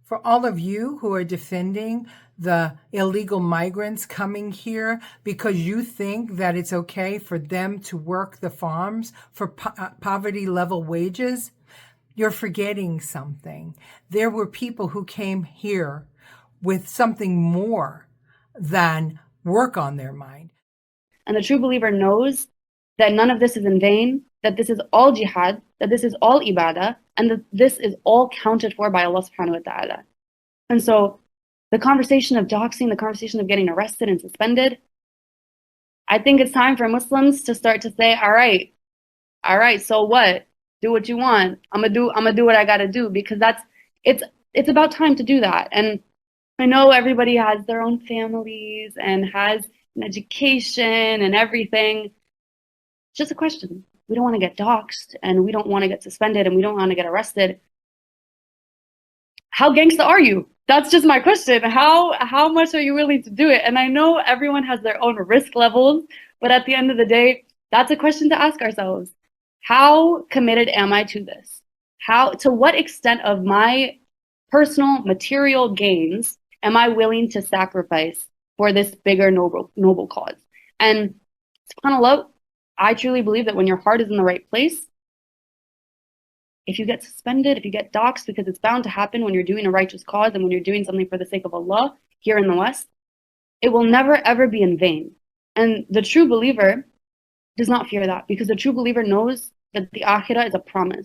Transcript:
For all of you who are defending the illegal migrants coming here because you think that it's okay for them to work the farms for poverty level wages, you're forgetting something. There were people who came here with something more than work on their mind. And the true believer knows that none of this is in vain, that this is all jihad, that this is all ibadah, and that this is all counted for by Allah subhanahu wa ta'ala. And so the conversation of doxing, the conversation of getting arrested and suspended, I think it's time for Muslims to start to say, all right, so what? Do what you want. I'm gonna do what I gotta do, because it's about time to do that. And I know everybody has their own families and has an education and everything. It's just a question. We don't want to get doxxed, and we don't want to get suspended, and we don't want to get arrested. How gangsta are you? That's just my question. How much are you willing to do it? And I know everyone has their own risk levels, but at the end of the day, that's a question to ask ourselves. How committed am I to this? To what extent of my personal material gains am I willing to sacrifice for this bigger noble cause? And subhanAllah, I truly believe that when your heart is in the right place, if you get suspended, if you get doxxed, because it's bound to happen when you're doing a righteous cause and when you're doing something for the sake of Allah here in the West, it will never ever be in vain. And the true believer does not fear that, because the true believer knows that the akhirah is a promise.